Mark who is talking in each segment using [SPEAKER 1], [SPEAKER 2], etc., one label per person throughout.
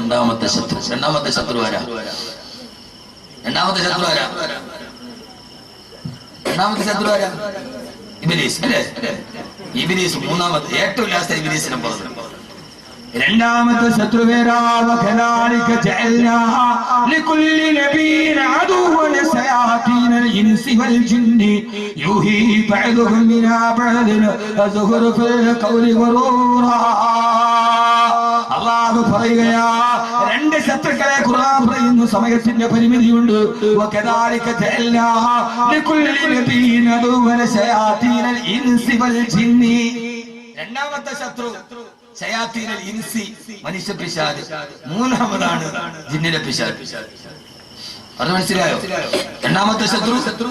[SPEAKER 1] രണ്ടാമത്തെ ശത്രു. രണ്ടാമത്തെ ശത്രു ആരാ? രണ്ടാമത്തെ ശത്രു ആരാ? രണ്ടാമത്തെ ശത്രു ആരാ? ഇബ്ലീസ് അല്ലേ? ഇബ്ലീസ് മൂന്നാമത്തെ, ഏറ്റവും ലാസ്റ്റ് ഇബ്ലീസിനെ പറഞ്ഞു. രണ്ടാമത്തെ ശത്രു പേരാണ് കദാലിക ജഅൽനാ ലികുല്ലി നബിയ്യിൻ അദുവ്വൻ ശയാതീനൽ ഇൻസി വൽ ജിന്നി യൂഹി ബഅദുഹും ഇലാ ബഅദിൻ അസ്ഖറുഫൽ ഖൗലി വറൂറാ. അല്ലാഹു പറയുകയാ, രണ്ട് ശത്രുക്കളെ ഖുർആൻ പറയുന്നു. സമയത്തിന്റെ പരിമിതിയുണ്ട്. വകദാലിക ജഅൽനാ ലികുല്ലി നബിയ്യിൻ അദുവ്വൻ ശയാതീനൽ ഇൻസി വൽ ജിന്നി. രണ്ടാമത്തെ ശത്രു ശയാത്തീനൽ ഇൻസി, മനുഷ്യ പിശാച്. മൂന്നാമതാണ് ജിന്നിലെ പിശാച്. അത് മനസ്സിലായോ? രണ്ടാമത്തെ ശത്രു.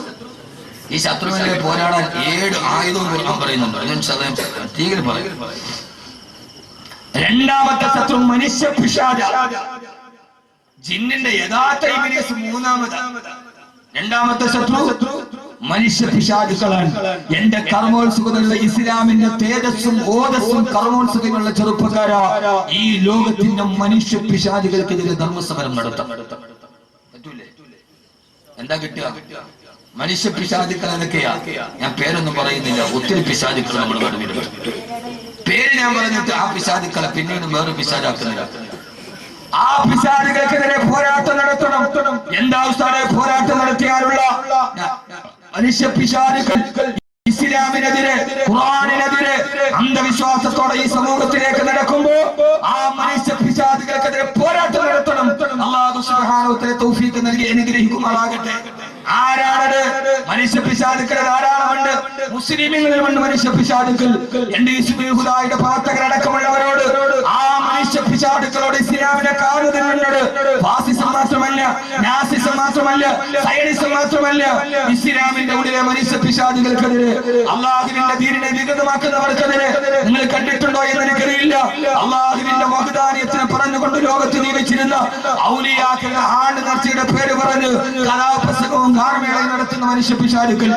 [SPEAKER 1] ഈ ശത്രുവിനെ പോരാടാൻ 7 ആയുധവും ഖുർആൻ പറയുന്നുണ്ട്. തീരെ പറയും. രണ്ടാമത്തെ ശത്രു മനുഷ്യ പിശാച്. ജിന്നിന്റെ യഥാർത്ഥ ഇബ്ലീസ് മൂന്നാമതാണ്. രണ്ടാമത്തെ ശത്രു മനുഷ്യ പിശാചുക്കളാണ്. എന്റെ കർമ്മോത്സുകതയുള്ള ഇസ്ലാമിന്റെ തേജസ്സും ഓജസ്സും കർമ്മോത്സുകയുള്ള ചെറുപ്പക്കാരാ, ഈ ലോകത്തിന്റെ മനുഷ്യ പിശാചുകൾക്കെതിരെ ധർമ്മസമരം നടത്താം. പറ്റൂലേ? എന്താ കിട്ടുക? മനുഷ്യ പിശാചുക്കൾ എന്നൊക്കെയാ. ഞാൻ പേരൊന്നും പറയുന്നില്ല. ഒത്തിരി പിശാചുക്കൾ നമ്മൾ നടുവിലുണ്ട്. പേര് ഞാൻ പറഞ്ഞിട്ട് ആ പിശാചുക്കളെ പിന്നീട് വേറെ പിശാചാക്കുന്നില്ല. ആ പിശാചുകൾക്കെതിരെ പോരാട്ടം നടത്തണം. എന്താ ഉസ്താദേ പോരാട്ടം നടത്തിയാലുള്ള മനുഷ്യ പിശാചുക്കൾ? ഇസ്ലാമിനെതിരെ, ഖുർആനിനെതിരെ അന്ധവിശ്വാസത്തോടെ ഈ സമൂഹത്തിലേക്ക് നടക്കുമ്പോ ആ മനുഷ്യ പിശാചുകൾക്കെതിരെ പോരാട്ടം നടത്തണം. അല്ലാഹു സുബ്ഹാനഹു വ തആല തൗഫീഖ് നൽകി അനുഗ്രഹിക്കുമാറാകട്ടെ. ആരാണത്? മനുഷ്യ പിശാചുക്കൾ ധാരാളമുണ്ട്. മുസ്ലിമീങ്ങളിലുണ്ട് മനുഷ്യ പിശാചുക്കൾ. എന്റെ ഹിസ്ബുൽ പ്രവർത്തകരടക്കമുള്ളവരോട് ആ മനുഷ്യ പിശാചുക്കളോട് ഇസ്ലാമിനെ കാണുന്നുണ്ട്. ഫാസിസം മാത്രമല്ല, നാസിസം മാത്രമല്ല, സയനിസം മാത്രമല്ല, ഇസ്ലാമിന്റെ ഉള്ളിലെ മനുഷ്യ പിശാചുകൾക്കെതിരെ, അള്ളാഹുവിന്റെ ദീനിനെ വികൃതമാക്കുന്നവർക്കെതിരെ നിങ്ങൾ കണ്ടിട്ടുണ്ടോ എന്ന് എനിക്കറിയില്ല. അള്ളാഹുവിന്റെ വഹദാനിയത്തിനെ പറഞ്ഞുകൊണ്ട് ലോകത്ത് ജീവിച്ചിരുന്ന ഔലിയാക്കളുടെ ആണ്ട് നേർച്ചയുടെ പേര് പറഞ്ഞ് കലാപ്രസംഗവും ഗാനമേളയും നടത്തുന്ന മനുഷ്യ പിശാചുക്കൾ.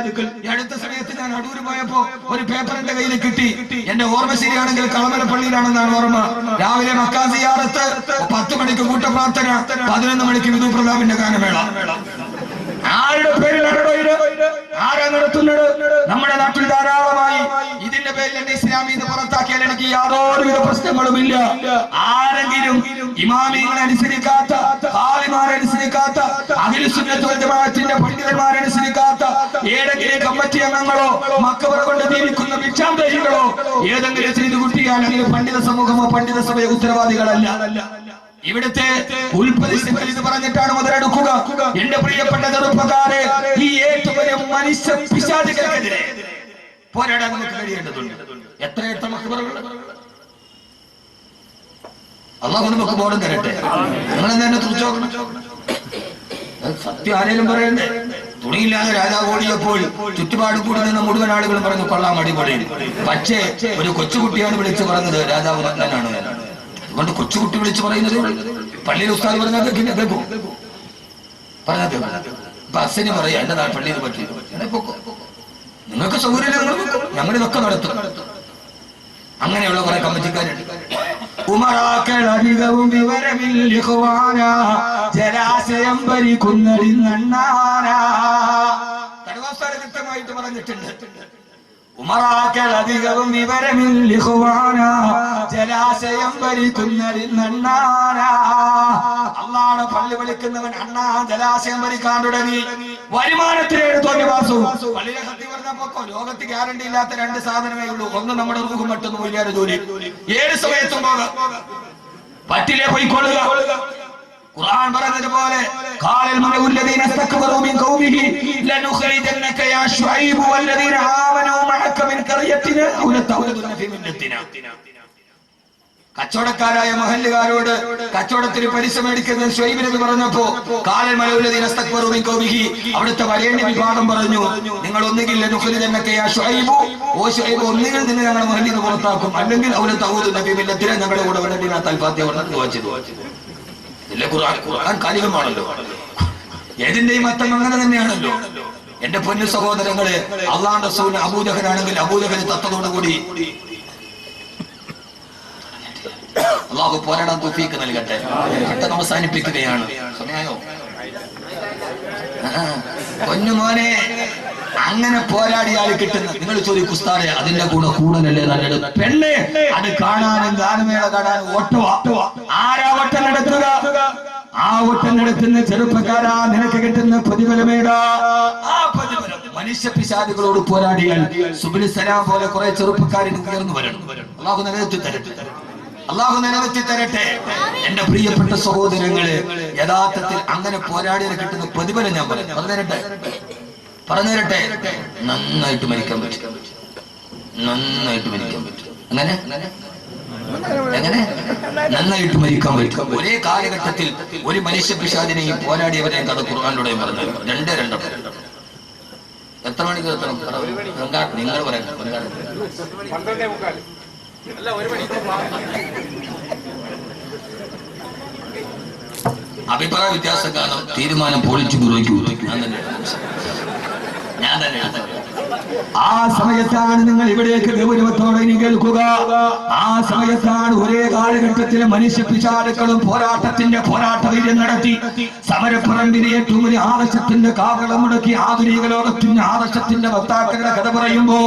[SPEAKER 1] ഈ അടുത്ത സമയത്ത് ഞാൻ അടൂര് പോയപ്പോ ഒരു പേപ്പർ എന്റെ കയ്യിൽ കിട്ടി. എന്റെ ഓർമ്മ ശരിയാണെങ്കിൽ കളമല പള്ളിയിലാണെന്നാണ് ഓർമ്മ. രാവിലെ മക്കാ സിയാറത്ത്, 10 മണിക്ക് കൂട്ടപ്രാർത്ഥന, 11 മണിക്ക് വിധു പ്രതാപിന്റെ ഗാനമേള. ആരുടെ പേരിലാണോ ഇത്? ആരാ നടത്തുന്നത്? നമ്മുടെ നാട്ടിൽ ധാരാളമായി. ഇതിന്റെ പേരിൽ എന്റെ ഇസ്ലാമീത് പുറത്താക്കിയാൽ എനിക്ക് യാതൊരുവിധ പ്രശ്നങ്ങളുമില്ല. ആരെങ്കിലും ഇമാമികളെ അനുസരിക്കാത്ത, ഖാദിമാരെ അനുസരിക്കാത്ത, അഹ്ലുസ് സുന്നത്ത് വൽ ജമാഅത്തിന്റെ പണ്ഡിതന്മാരെ അനുസരിക്കാത്ത ഏതെങ്കിലും കമ്മിറ്റി അംഗങ്ങളോ മക്കബറ കൊണ്ട് ജീവിക്കുന്ന ഭിക്ഷാന്തരികളോ ഏതെങ്കിലും ചെയ്തു കുട്ടിയാൽ അതിന് പണ്ഡിത സമൂഹമോ പണ്ഡിത സഭയോ ഉത്തരവാദികളല്ല. ഇവിടുത്തെ ഉൽപ്പതികൾ ഇത് പറഞ്ഞിട്ടാണ് മുതലെടുക്കുക. എന്റെ പ്രിയപ്പെട്ട ചെറുപ്പക്കാരെ, ഈ ഏറ്റവും വലിയ മനുഷ്യ പിശാചുകൾക്കെതിരെ പോരാടാൻ നമുക്ക് കഴിയേണ്ടതുണ്ട്. എത്ര മക്കബറകൾ അല്ലാഹു നമുക്ക് ബോധം തരട്ടെ. നിങ്ങൾ തന്നെ തുറച്ചു നോക്കണം. സത്യം ആരേലും പറയണ്ടേ? തുണിയില്ലാതെ രാജാവ് ഓടിയപ്പോൾ ചുറ്റുപാട് കൂടി നിന്ന് മുഴുവൻ ആളുകളും പറഞ്ഞു കൊള്ളാം, അടിപൊളി. പക്ഷേ ഒരു കൊച്ചുകുട്ടിയാണ് വിളിച്ചു പറഞ്ഞത് രാജാവ് നഗ്നനാണ്. അതുകൊണ്ട് കൊച്ചുകുട്ടി വിളിച്ചു പറയുന്നത് പള്ളിയിൽ ഉസ്താദ് പറഞ്ഞാൽ കേൾക്കും. പറഞ്ഞാൽ ബസ്സിന് പറയാ എന്റെ പള്ളിയിൽ പറ്റി നിങ്ങൾക്ക് സൗകര്യം ഞങ്ങളിതൊക്കെ നടത്തും. അങ്ങനെയുള്ള കുറെ കമ്മിറ്റിക്കാരുണ്ട്. ഉമറാക്കളധികവും വിവരമില്ല, ജലാശയം ഭരിക്കുന്നതിന്നണ്ണാനാ. കടുവാസ്ഥാന കൃത്യമായിട്ട് പറഞ്ഞിട്ടുണ്ട്. ഉമറാക്കളധികവും വിവരമില്ല, ജലാശയം ഭരിക്കുന്നതിന്നണ്ണാനാ. അള്ളാഹുവിനെ പള്ളി വിളിക്കുന്നവൻ അണ്ണാ ജലാശയം ഭരിക്കാൻ തുടങ്ങി. വരുമാനത്തിനേട് തോന്നിവാസവും. പള്ളിയിലെ സത്യം പറഞ്ഞപ്പോ ലോകത്ത് ഗ്യാരണ്ടി ഇല്ലാത്ത 2 സാധനമേ ഉള്ളൂ. ഒന്ന് നമ്മുടെ റൂഹും, മറ്റൊന്ന് വലിയൊരു ജോലി. ഏത് സമയത്തും പോകാം, പറ്റില്ലേ പോയിക്കൊള്ളുക. ഖുർആൻ പറഞ്ഞതുപോലെ ഖാലൽ മലഉല്ലദീന ഇസ്തക്ബറൂ മിൻ ഖൗമിഹി ലനുഖരിജന്നക യാ ശുഐബ് വല്ലദീന ആമനൂ മഅക മിൻ ഖറിയത്തിനാ ഔ ലതൗലദുന ഫീ മില്ലത്തിനാ. കച്ചവടക്കാരായ മഹല്ലുകാരോട് കച്ചവടത്തിന് പലിശ മേടിക്കുന്ന ശുഐബിനെന്ന് പറഞ്ഞപ്പോ ഖാലൽ മലഉല്ലദീന ഇസ്തക്ബറൂ മിൻ ഖൗമിഹി, അവിടുത്തെ വരേണ്യ വിഭാഗം പറഞ്ഞു, നിങ്ങൾ ഒന്നുകിൽ ലനുഖരിജന്നക യാ ശുഐബ്, ഓ ശുഐബ്, ഒന്നുകിൽ നിങ്ങൾ ഞങ്ങളുടെ മഹല്ലിൽ നിന്ന് പുറത്താക്കും, അല്ലെങ്കിൽ ഔ ലതൗലദുന ഫീ മില്ലത്തിനാ, ഞങ്ങളുടെ കൂടെ വരണ്ടിനാ തൽഫാത്തിഹ പറഞ്ഞു വായിച്ചു. ഖുർആൻ കാലികമാണല്ലോ. ഏതിന്റെയും അർത്ഥം അങ്ങനെ തന്നെയാണല്ലോ. എന്റെ പൊന്നു സഹോദരങ്ങളെ, അള്ളാഹുവിന്റെ റസൂൽ അബൂജഹലാണെങ്കിൽ അബൂജഹൽ തത്തതോടുകൂടി അള്ളാഹു പോരാടാൻ തൗഫീഖ് നൽകട്ടെ. പെട്ടെന്ന് അവസാനിപ്പിക്കുകയാണ്. സമയായോ? പൊന്നുമോനെ, അങ്ങനെ പോരാടിയാൽ കിട്ടുന്ന, നിങ്ങൾ ചോദിക്കും ഉസ്താദേ അതിന്റെ കൂടെ കൂടലല്ലേ നല്ലത്? പെണ്ണെ, അത് കാണാനും ഗാനമേള കാണാനും ഓട്ടവാ. ആരാ ഓട്ടം നടത്തുക? ആ ഓട്ടം നടത്തുന്ന ചെറുപ്പക്കാരാ, നിനക്ക് കിട്ടുന്ന പ്രതിഫലമേടാ. ആ പ്രതിഫലം മനുഷ്യ പിശാചുകളോട് പോരാടിയാൽ സുബ്ഹിൽ സലാം പോലെ കുറെ ചെറുപ്പക്കാരിൽ ഉയർന്നു വരണം. അള്ളാഹു നിലനിർത്തി തരട്ടെ, അള്ളാഹു നിലനിർത്തി തരട്ടെ. എന്റെ പ്രിയപ്പെട്ട സഹോദരങ്ങളെ, യഥാർത്ഥത്തിൽ അങ്ങനെ പോരാടിയാൽ കിട്ടുന്ന പ്രതിഫലം ഞാൻ പറഞ്ഞു തരട്ടെ. നന്നായിട്ട് മരിക്കാൻ പറ്റും, നന്നായിട്ട് മരിക്കാൻ പറ്റും. എങ്ങനെ നന്നായിട്ട് മരിക്കാൻ പറ്റും. ഒരേ കാലഘട്ടത്തിൽ ഒരു മനുഷ്യ പിശാചിനെയും പോരാടിയവരെയും കഥ ഖുർആനിലൂടെ പറഞ്ഞു. രണ്ടോ എത്ര മണിക്ക് എത്തണം? നിങ്ങൾ പറയാം. അഭിപ്രായ വ്യത്യാസം കാരണം തീരുമാനം പോളിറ്റ് ബ്യൂറോയ്ക്ക് ഞാൻ തന്നെ ആ സമയത്താണ് നിങ്ങൾ ഇവിടേക്ക് ഗൗരവത്തോടെ ഇനി കേൾക്കുക. ആ സമയത്താണ് ഒരേ കാലഘട്ടത്തിലെ മനുഷ്യ പിശാചുക്കളും പോരാട്ട വീര്യം നടത്തി സമരപ്പറമ്പിലെ ഏറ്റവും വലിയ ആദർശത്തിന്റെ കാവളം മുടക്കി ആധുനിക ലോകത്തിന്റെ ആദർശത്തിന്റെ വക്താക്കളുടെ കഥ പറയുമ്പോ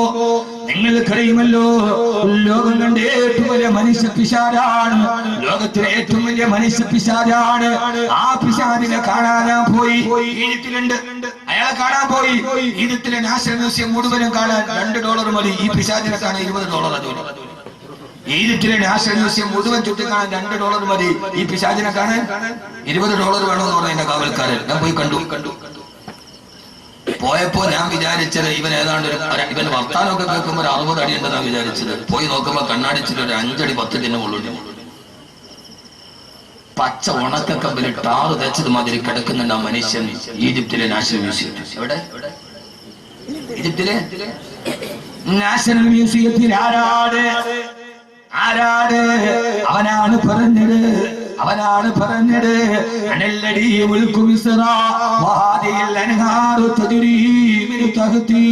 [SPEAKER 1] നിങ്ങൾക്കറിയുമല്ലോ, ലോകം കണ്ട ഏറ്റവും വലിയ മനുഷ്യ പിശാചാണ്, ലോകത്തിലെ ഏറ്റവും വലിയ മനുഷ്യ പിശാചാണ്. ആ പിശാചിനെ കാണാനാ പോയി. ഈജിപ്തിലുണ്ട്, അയാളെ കാണാൻ പോയി. ഈജിപ്തിലെ നാഷണൽ മ്യൂസിയം മുഴുവനും കാണാൻ $2 മതി. ഈ പിശാചിനെ കാണാൻ $20. ഈജിപ്തിലെ നാഷണൽ മ്യൂസിയം മുഴുവൻ ചുറ്റിക്കാണാൻ $2 മതി. ഈ പിശാചിനെ കാണാൻ $20 വേണമെന്ന് പറഞ്ഞ കാവൽക്കാരൻ. ഞാൻ പോയി കണ്ടു. പോയപ്പോ ഞാൻ വിചാരിച്ചത് ഇവൻ ഏതാണ്ട് ഇവൻ വർത്താനമൊക്കെ കേൾക്കുമ്പോ ഒരു 60 അടി ഉണ്ടെന്നാണ് വിചാരിച്ചത്. പോയി നോക്കുമ്പോ കണ്ണാടിച്ചിട്ട് ഒരു 5 അടി 10 അടി ഉള്ളു. പച്ച ഉണക്കക്കമ്പിൽ ടാറ് തേച്ചത് മാതിരി കിടക്കുന്നുണ്ട് ആ മനുഷ്യൻ ഈജിപ്തിലെ നാഷണൽ മ്യൂസിയത്തിൽ. എവിടെ? ഈജിപ്തിലെ നാഷണൽ മ്യൂസിയത്തിൽ. ആരാട്? അവനാണ് പറഞ്ഞത് അനല്ലടി മുൽക്കു മിസ്റ വഹാദിൽ അൻഹാറു തജ്രി മിൻ തഹ്തി.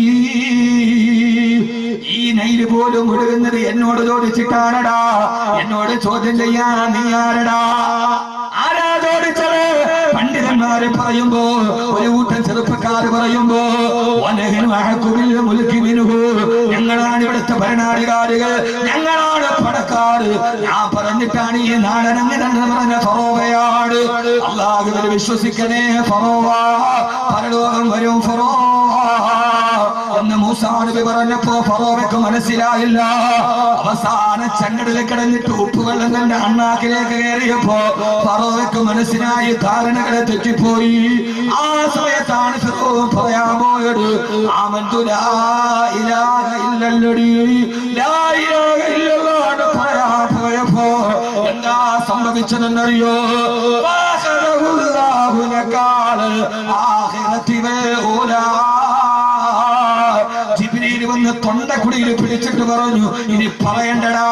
[SPEAKER 1] ഈ നൈൽ പോലും ഒഴുകുന്നത് എന്നോട് ചോദിച്ചിട്ടാണടാ. എന്നോട് ചോദ്യം ചെയ്യാൻ നീ ആരടാ? ആരാ ചോദിച്ചത്? പണ്ഡിതന്മാരെ പറയുമ്പോ, ഒരു കൂട്ടം ചെറുപ്പക്കാര് പറയുമ്പോ, ഞങ്ങളാണ് ഇവിടുത്തെ ഭരണാധികാരികൾ, ഞങ്ങളാണ് പണക്കാർ. ഞാൻ പറഞ്ഞിട്ടാണ് ഈ നാടനങ്ങനെ പറഞ്ഞ ഫറോവയാണ്. അല്ലാഹുവിൽ വിശ്വസിക്കണേ ഫറോവ, പരലോകം വരും ഫറോവ എന്ന് മൂസാ നബി പറഞ്ഞപ്പോ ഫറോവയ്ക്ക് മനസ്സിലായില്ല. അവസാന ചങ്ങടിൽ കിടന്നിട്ട് ഉപ്പുവെള്ളം തന്റെ അണ്ണാക്കിലേക്ക് കയറിയപ്പോ ഫറോവയ്ക്ക് മനസ്സിലായി, ധാരണകളെ തെറ്റിപ്പോയി. ആ സമയത്താണ് ഫിറഔൻ പറയാൻ പോയത്, ആമന്തു ലാ ഇലാഹ ഇല്ലല്ലദീ ലാ ഇലാഹ ഇല്ലല്ലാഹ് പറയാൻ പോയപ്പോ എന്താ സംഭവിച്ചതെന്നറിയോ? ഫഅഖദഹുല്ലാഹു നകാല ആഖിറതി വൽ ഊലാ. ജിബ്രീൽ വന്ന് തൊണ്ടക്കുടിയിൽ പിടിച്ചിട്ട് പറഞ്ഞു, ഇനി പറയണ്ടടാ,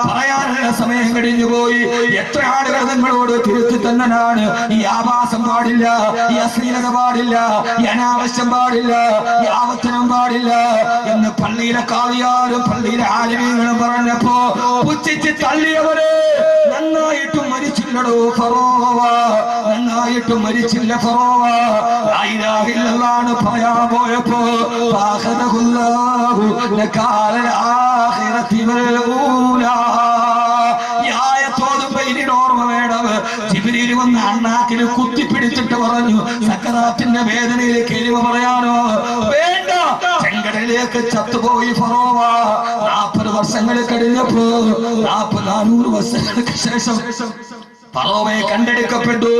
[SPEAKER 1] പറയാനുള്ള സമയം കഴിഞ്ഞു പോയി. എത്ര ആളുകൾ നിങ്ങളോട് തിരുത്തി തന്നനാണ്. ഈ ആഭാസം പാടില്ല, ഈ അശ്ലീലത പാടില്ല, ഈ അനാവശ്യം പാടില്ല, ഈ ആവർത്തനം പാടില്ല എന്ന് പള്ളിയിലെ കാളിയാരും പള്ളിയിലെ ആലിമീങ്ങളും പറഞ്ഞപ്പോ പുച്ഛിച്ച് തള്ളിയവര് നന്നായിട്ടും മരിച്ചില്ലടോ ഫറോവ, നന്നായിട്ടും മരിച്ചില്ല ഫറോവ. ലാ ഇലാഹ ഇല്ലല്ലാഹ് പറയാൻ പോയപ്പോ ഫഅഖദഹുല്ലാഹു നകാലൽ ആഖിറതി വൽ ഊലാ. ഈ ആയത്തോടുമ്പോ ഇനി ഓർമ്മ വേണം. ജിബ്രീൽ വന്ന് അണ്ണാക്കിൽ കുത്തിപ്പിടിച്ചിട്ട് പറഞ്ഞു, സക്കറാത്തിന്റെ വേദനയിൽ കെളിമ പറയാനോ വേണ്ട. ചെങ്കടലിലേക്ക് ചത്തുപോയി ഫറോവ. 40 വർഷങ്ങൾ കഴിഞ്ഞപ്പോ, 400 വർഷങ്ങൾക്ക് ശേഷം ഫറോവയെ കണ്ടെടുക്കപ്പെട്ടു.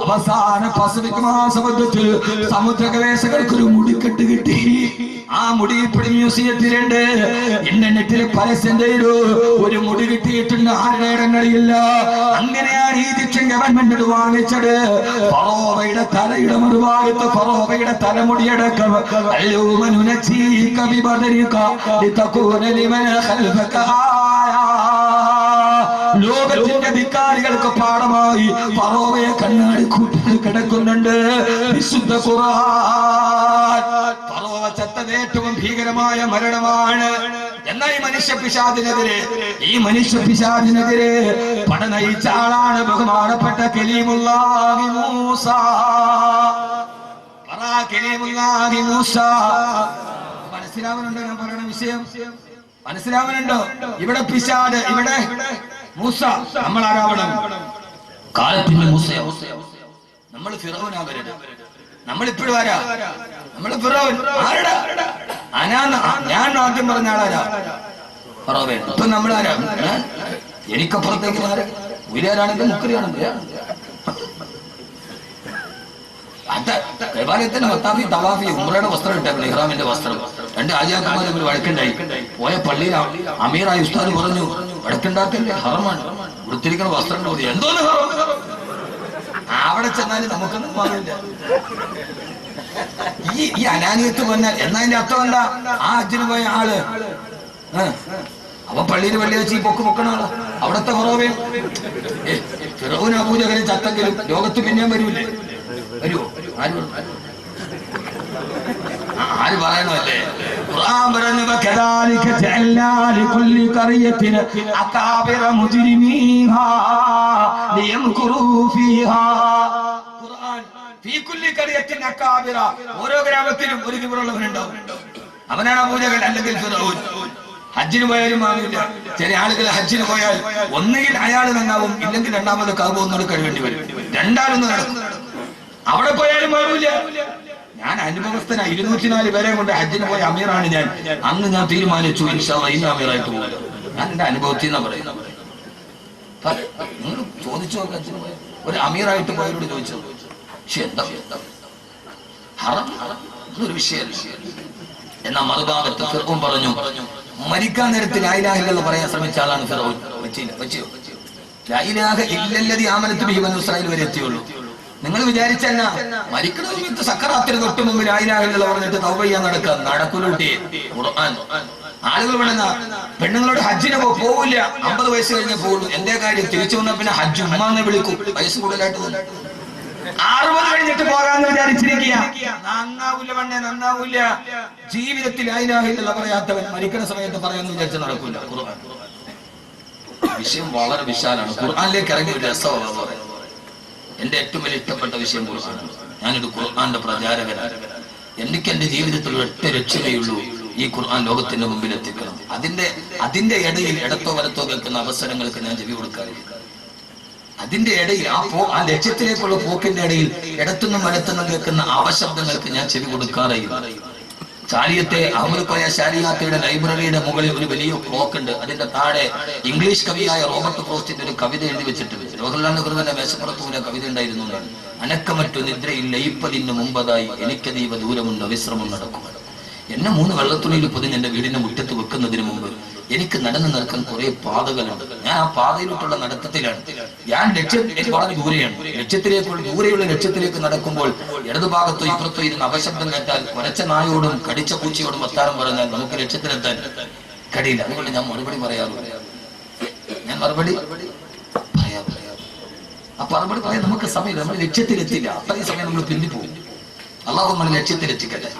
[SPEAKER 1] അവസാന പസഫിക് മഹാസമുദ്രത്തിൽ സമുദ്ര ഗവേഷകർക്ക് ഒരു മുടിക്കെട്ട് കിട്ടി. ആ മുടി ഇപ്പോഴും മ്യൂസിയത്തിലുണ്ട്. ഇന്റർനെറ്റിൽ പരസ്യം ചെയ്തു, ഒരു മുടി കിട്ടിയിട്ടുണ്ട്, ആരുടെ അറിയില്ല. അങ്ങനെയാണ് ഈജിപ്ഷ്യൻ ഗവൺമെന്റ് വാങ്ങിച്ചത്. ഫറോവയുടെ തലയുടെ മറുഭാഗത്ത് ഫറോവയുടെ തലമുടിയടക്കം ലോകത്തിന്റെ ധിക്കാരികൾക്ക് പാഠമായി ഫറോവയെ കണ്ണാടി കൂട്ടി കിടക്കുന്നുണ്ട്. വിശുദ്ധ ഖുർആൻ ഫറോവ ചത്തത് ഏറ്റവും ഭീകരമായ മരണമാണ്. എന്നാ ഈ മനുഷ്യ പിശാചിനെതിരെ പടനയിച്ച ആളാണ് ബഹുമാനപ്പെട്ട കലീമുല്ലാഹി മൂസ. കലീമുല്ലാഹി മൂസ. മനസ്സിലാവുന്നുണ്ടോ ഞാൻ പറയുന്ന വിഷയം? മനസ്സിലാവുന്നുണ്ടോ? ഇവിടെ പിശാച്, ഇവിടെ മൂസ. നമ്മൾ ആരാവണം? കാലത്തിന്റെ മൂസ. നമ്മൾ ഫിറൗനാവരുത്. നമ്മളിപ്പോഴും ആരാ? നമ്മള് ഫിറൗൻ. ആരടാ? ഞാൻ ആദ്യം പറഞ്ഞ ആളാരാ? ഫറോവേ. ഇപ്പൊ നമ്മളാരാ? എനിക്കപ്പുറത്തേക്ക് ആരാ? ഉയരാണെങ്കിൽ മുക്കരിയാണെങ്കിൽ ദേവാലയത്തിന് മത്താഫി തവാഫി ഉംറയുടെ വസ്ത്രം ഇട്ടായിരുന്നു, ഇഹ്റാമിന്റെ വസ്ത്രം. രണ്ട് ആചാര്യന്മാർ ഒരു വഴക്കുണ്ടായി. പോയ പള്ളിയിൽ അമീറായ ഉസ്താദ് പറഞ്ഞു, വഴക്കുണ്ടാക്കല്ലേ, ഹറമാണ്, ഉടുത്തിരിക്കുന്ന വസ്ത്രം മതി. എന്തോന്ന് ഹറം? അവിടെ ചെന്നാലും നമുക്കൊന്നും പാടില്ല. ഈ അനാനിയത്ത് പറഞ്ഞാൽ എന്നതിന്റെ അർത്ഥം എന്താ? ആ ഹജ്ജിന് പോയ ആള് അവൻ പള്ളിയിൽ വെള്ളിയാഴ്ച പൊക്കണ ആള്. അവിടത്തെ ഫറോവേ ഫിറൗൻ അബൂജഹലും ചത്തെങ്കിലും ലോകത്ത് പിന്നെയും വരൂലേ? വരുവോ? ആര് പറയണല്ലേ? ഖുർആൻ പറഞ്ഞു, വകദാലിക ജഅൽനാ ലികുല്ലി ഖറിയത്തിൻ അകാബിറ മുജ്രിമീഹാ ലിയംകുറൂ ഫീഹാ. ഖുർആൻ ഫീ കുല്ലി ഖറിയത്തിൻ അകാബിറ, ഓരോ ഗ്രാമത്തിലും ഒരു കിബറുള്ളവനുണ്ടാവും. അവനാണ് അബൂജഹൽ അല്ലെങ്കിൽ ഫിറൗൻ. ഹജ്ജിന് പോയാലും ആവില്ല. ചില ആളുകൾ ഹജ്ജിന് പോയാൽ ഒന്നുകിൽ അയാൾ നന്നാവും, ഇല്ലെങ്കിൽ രണ്ടാമത് കഅബ ഒന്നുകൂടെ കഴിവേണ്ടി വരും. രണ്ടാലൊന്നും നടക്കും. അവിടെ പോയാലും മാറൂല. ഞാൻ അനുഭവസ്ഥനാ. 204 പേരെ കൊണ്ട് ഹജ്ജിന് പോയ അമീറാണ് ഞാൻ. അന്ന് ഞാൻ തീരുമാനിച്ചു, ഇൻഷാ അല്ലാഹ് ഇന്ന് അമീറായിട്ട് പോകില്ല. ഞാൻ എന്റെ അനുഭവത്തിൽ നിന്നാ പറയുന്നത്. നിങ്ങൾ ചോദിച്ചു നോക്കാം, ഹജ്ജിന് പോയ ഒരു അമീറായിട്ട് പോയവരോട് ചോദിച്ചു. പക്ഷെ എന്താ ഹറം ഒരു വിഷയമല്ല. എന്നാ മറുഭാഗത്ത് ഫിർഔൻ പറഞ്ഞു, മരിക്കാൻ നേരത്ത് ലാ ഇലാഹ ഇല്ലല്ലാഹ് പറയാൻ ശ്രമിച്ച ആളാണ് ഫിർഔൻ. വെച്ചോ ലാ ഇലാഹ ഇല്ലല്ലദീ ആമനതു ബിഹി ബനൂ ഇസ്രായീൽ വരെ എത്തിയുള്ളൂ. നിങ്ങൾ വിചാരിച്ചെന്നാ മരിക്കണ സമയത്ത് സക്കറാത്തിന് തൊട്ട് മുമ്പ് ലാ ഇലാഹ ഇല്ലല്ലാഹ് പറഞ്ഞിട്ട് തൗബ ചെയ്യാൻ നടക്കൂലൂട്ടി. ഖുർആൻ ആളുകൾ വേണമെന്ന പെണ്ണുങ്ങളോട് ഹജ്ജിന് പോവില്ല, 50 വയസ്സ് കഴിഞ്ഞേ പോകുള്ളൂ. എന്തേ കാര്യം? തിരിച്ചു വന്നാൽ പിന്നെ ഹജ്ജ് ഉമ്മാന്ന് വിളിക്കും. വയസ്സ് കൂടുതലായിട്ട് 60 കഴിഞ്ഞിട്ട് പോകാന്ന് വിചാരിച്ചിരിക്കുക. നന്നാവൂല പെണ്ണെ, നന്നാവൂല. ജീവിതത്തിൽ ലാ ഇലാഹ ഇല്ലല്ലാഹ് പറയാത്തവൻ മരിക്കുന്ന സമയത്ത് പറയാന്ന് വിചാരിച്ച നടക്കൂല. ഖുർആൻ വിഷയം വളരെ വിശാലാണ്. ഖുർആനിലേക്ക് ഇറങ്ങിയ ഒരു രസമാണ് പറയുന്നത്. എന്റെ ഏറ്റവും വലിയ ഇഷ്ടപ്പെട്ട വിഷയം ഖുർആനാണ്. ഞാനൊരു ഖുർആന്റെ പ്രചാരകനാണ്. എനിക്ക് എന്റെ ജീവിതത്തിൽ ഒറ്റ ലക്ഷ്യമേയുള്ളൂ, ഈ ഖുർആൻ ലോകത്തിന്റെ മുമ്പിൽ എത്തിക്കണം. അതിന്റെ ഇടയിൽ ഇടത്തോ വലത്തോ കേൾക്കുന്ന അവസരങ്ങൾക്ക് ഞാൻ ചെവി കൊടുക്കാറില്ല. അതിന്റെ ഇടയിൽ ആ ലക്ഷ്യത്തിലേക്കുള്ള പോക്കിന്റെ ഇടയിൽ ഇടത്തുനിന്നും വലത്തുനിന്നും കേൾക്കുന്ന അവശബ്ദങ്ങൾക്ക് ഞാൻ ചെവി കൊടുക്കാറില്ല. ചാലിയത്തെ അഹമ്മദ് കോയ ശാരിയാത്തയുടെ ലൈബ്രറിയുടെ മുകളിൽ ഒരു വലിയ ക്ലോക്ക് ഉണ്ട്. അതിന്റെ താഴെ ഇംഗ്ലീഷ് കവിയായ റോബർട്ട് ഫ്രോസ്റ്റിന്റെ ഒരു കവിത എഴുതി വെച്ചിട്ടുണ്ട്. ജവഹർലാൽ നെഹ്റുവിന്റെ മേശപ്പുറത്തൂടെ കവിത ഉണ്ടായിരുന്നു. അനക്കമറ്റു നിദ്രയിൽ ലയിപ്പതിന് മുമ്പതായി എനിക്കതീവ ദൂരമുണ്ട് വിശ്രമം നടക്കുക. എന്നെ 3 വെള്ളത്തുണിയിൽ പൊതിഞ്ഞ് എന്റെ വീടിന്റെ മുറ്റത്ത് വെക്കുന്നതിന് മുമ്പ് എനിക്ക് നടന്നു നിൽക്കാൻ കുറെ പാതകളുണ്ട്. ഞാൻ ആ പാതയിലോട്ടുള്ള നടത്തത്തിലാണ്. ഞാൻ ലക്ഷ്യം വളരെ ദൂരെയാണ്. ദൂരെയുള്ള ലക്ഷ്യത്തിലേക്ക് നടക്കുമ്പോൾ ഇടതുഭാഗത്തോ ഇപ്പുറത്തോ ഇരുന്ന് അപശബ്ദം കേട്ടാൽ കുരച്ച നായോടും കടിച്ച പൂച്ചയോടും വർത്താനം പറഞ്ഞാൽ നമുക്ക് ലക്ഷ്യത്തിലെത്താൻ കഴിയില്ല. അതുകൊണ്ട് ഞാൻ മറുപടി പറയാറില്ല. ആ മറുപടി പറയാൻ നമുക്ക് സമയം, നമ്മൾ ലക്ഷ്യത്തിലെത്തില്ല. അത്രയും സമയം നമ്മൾ പിന്തിപ്പോകും. അല്ലാഹു നമ്മളെ ലക്ഷ്യത്തിലെത്തിക്കട്ടെ.